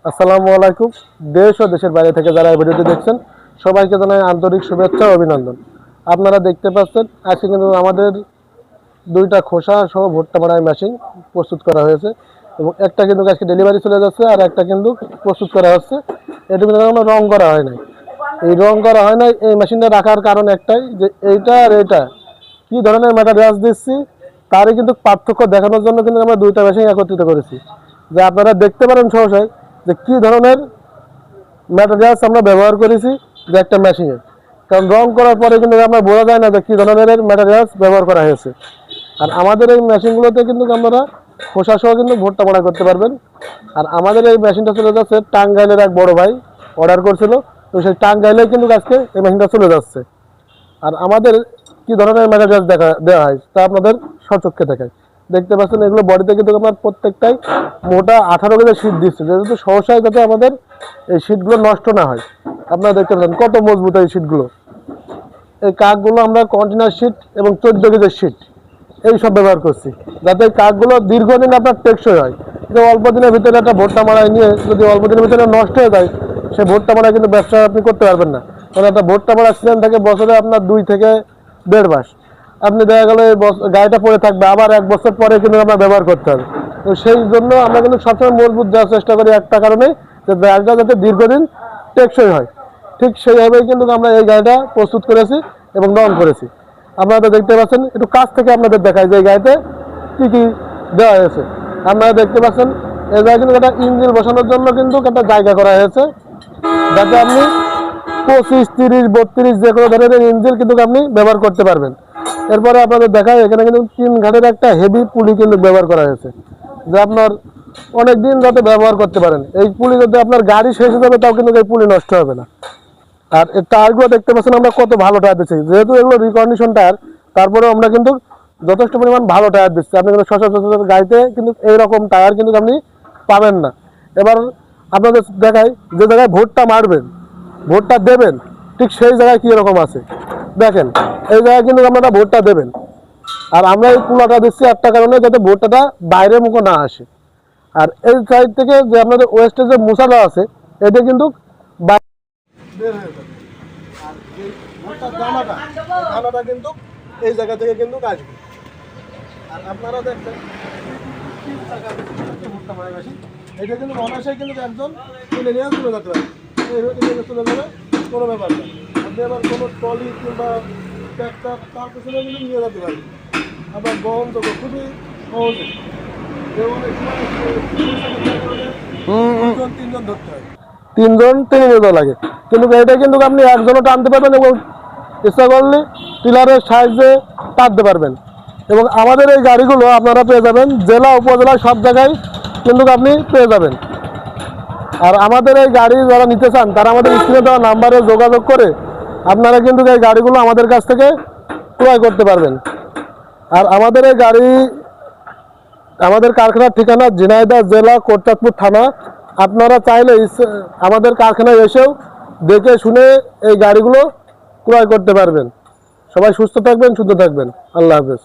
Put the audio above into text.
আসসালামু আলাইকুম। দেশ ও দেশের বাইরে থেকে যারা এই ভিডিওটি দেখছেন সবাইকে জানাই আন্তরিক শুভেচ্ছা ও অভিনন্দন। আপনারা দেখতে পাচ্ছেন আজকে কিন্তু আমাদের দুইটা খোসা সহ ভুট্টা মারাই মেশিন প্রস্তুত করা হয়েছে এবং একটা কিন্তু আজকে ডেলিভারি চলে যাচ্ছে আর একটা কিন্তু প্রস্তুত করা হচ্ছে। এটা কিন্তু কোনো রং করা হয় নাই। এই রং করা হয় নাই এই মেশিনটা রাখার কারণ একটাই যে এইটা আর এইটা কী ধরনের ম্যাটেরিয়ালস দিচ্ছি তারই কিন্তু পার্থক্য দেখানোর জন্য কিন্তু আমরা দুইটা মেশিন একত্রিত করেছি, যে আপনারা দেখতে পারেন সহসায় যে কী ধরনের ম্যাটেরিয়ালস আমরা ব্যবহার করেছি যে একটা মেশিনে। কারণ রং করার পরে কিন্তু আমরা বোঝা যায় না যে কী ধরনের ম্যাটেরিয়ালস ব্যবহার করা হয়েছে। আর আমাদের এই মেশিনগুলোতে কিন্তু আপনারা খোসা সহ কিন্তু ভুট্টা মাড়াই করতে পারবেন। আর আমাদের এই মেশিনটা চলে যাচ্ছে টাঙ্গাইলের এক বড় ভাই অর্ডার করছিল, তো সেই টাঙ্গাইলে কিন্তু আজকে এই মেশিনটা চলে যাচ্ছে। আর আমাদের কী ধরনের ম্যাটেরিয়ালস দেওয়া হয় তা আপনাদের সচক্ষে দেখায়। দেখতে পাচ্ছেন এগুলো বডিতে কিন্তু আমার প্রত্যেকটাই মোটা 18 কেজি শীট দিচ্ছে, যেহেতু সহসায় যাতে আমাদের এই শীটগুলো নষ্ট না হয়। আপনারা দেখতে পাচ্ছেন কত মজবুত এই শীটগুলো। এই কাকগুলো আমরা কন্টেনার শীট এবং 14 কেজির শীট এই সব ব্যবহার করছি, যাতে এই কাকগুলো দীর্ঘদিন আপনার টেকসই হয়। যে অল্প দিনের ভিতরে একটা ভুট্টা মাড়াই নিয়ে যদি অল্প দিনের ভিতরে নষ্ট হয়ে যায় সে ভুট্টা মাড়াই কিন্তু ব্যবসা আপনি করতে পারবেন না। কারণ একটা ভুট্টা মাড়ার সিজন থাকে বছরে আপনার 2 থেকে 1.5 মাস। আপনি দেখা গেল এই গাড়িটা পরে থাকবে, আবার 1 বছর পরে কিন্তু আপনার ব্যবহার করতে হবে। তো সেই জন্য আমরা কিন্তু সবসময় মজবুত দেওয়ার চেষ্টা করি একটা কারণে, যে গাড়িটা যাতে দীর্ঘদিন টেকসই হয়। ঠিক সেইভাবেই কিন্তু আমরা এই গাড়িটা প্রস্তুত করেছি এবং রং করেছি। আপনারা দেখতে পাচ্ছেন, একটু কাছ থেকে আপনাদের দেখায় যে এই গাড়িতে কী কী দেওয়া হয়েছে। আপনারা দেখতে পাচ্ছেন এই জায়গায় কিন্তু একটা ইঞ্জিন বসানোর জন্য কিন্তু একটা জায়গা করা হয়েছে, যাতে আপনি 25, 30, 32 যে কোনো ধরনের ইঞ্জিন কিন্তু আপনি ব্যবহার করতে পারবেন। এরপরে আপনাদের দেখায় এখানে কিন্তু 3 ঘাটের একটা হেভি পুলি কিন্তু ব্যবহার করা হয়েছে, যা আপনার অনেক দিন যাতে ব্যবহার করতে পারেন। এই পুলি যদি আপনার গাড়ি শেষ হয়ে যাবে তাও কিন্তু এই পুলি নষ্ট হবে না। আর এই টায়ারগুলো দেখতে পাচ্ছেন আমরা কত ভালো টায়ার দিচ্ছি, যেহেতু এগুলো রিকন্ডিশন টায়ার তারপরেও আমরা কিন্তু যথেষ্ট পরিমাণ ভালো টায়ার দিচ্ছি। আপনি কিন্তু সচরাচর গাড়িতে কিন্তু এইরকম টায়ার কিন্তু আপনি পাবেন না। এবার আপনাদের দেখাই যে জায়গায় ভোটটা মারবেন, ভোটটা দেবেন, ঠিক সেই জায়গায় কী রকম আছে দেখেন। এই জায়গায় কিন্তু আপনারা ভোটটা দেবেন। আর আমরা এই কুলাটা দিচ্ছি একটা কারণে, যাতে ভোটটা বাইরের মুখে না আসে। আর এই সাইড থেকে যে আপনাদের ওয়েস্টের যে মশাটা আছে এটা কিন্তু বের হয়ে যাবে। আর যে ভুট্টার দানাটা কিন্তু এই জায়গা থেকে কিন্তু আসবে। আর আপনারা দেখবেন ভুট্টা মারাই মেশিন, এটা কিন্তু অনায়াসেই কিন্তু একজন কিনে নিয়ে চলে যেতে পারে, চলে যাবে, কোনো ব্যাপার না। আপনি আবার কোনো ট্রলি কিংবা ট্র্যাক্টর তার পিছনে কিন্তু নিয়ে যেতে পারেন। আবার বহনযোগ্য খুবই সহজে। তিনজন ধরতে হয়, 3 জন লাগে, কিন্তু এটা কিন্তু আপনি একজনও টানতে পারবেন এবং ইচ্ছা করলে টিলারের সাহায্যে টানতে পারবেন। এবং আমাদের এই গাড়িগুলো আপনারা পেয়ে যাবেন জেলা উপজেলা সব জায়গায় কিন্তু আপনি পেয়ে যাবেন। আর আমাদের এই গাড়ি যারা নিতে চান তারা আমাদের স্ক্রিনে দেওয়া নাম্বারে যোগাযোগ করে আপনারা কিন্তু এই গাড়িগুলো আমাদের কাছ থেকে ক্রয় করতে পারবেন। আর আমাদের এই গাড়ি, আমাদের কারখানার ঠিকানা ঝিনাইদহ জেলা কোটচাঁদপুর থানা। আপনারা চাইলে আমাদের কারখানায় এসেও দেখে শুনে এই গাড়িগুলো ক্রয় করতে পারবেন। সবাই সুস্থ থাকবেন, শুদ্ধ থাকবেন। আল্লাহ হাফেজ।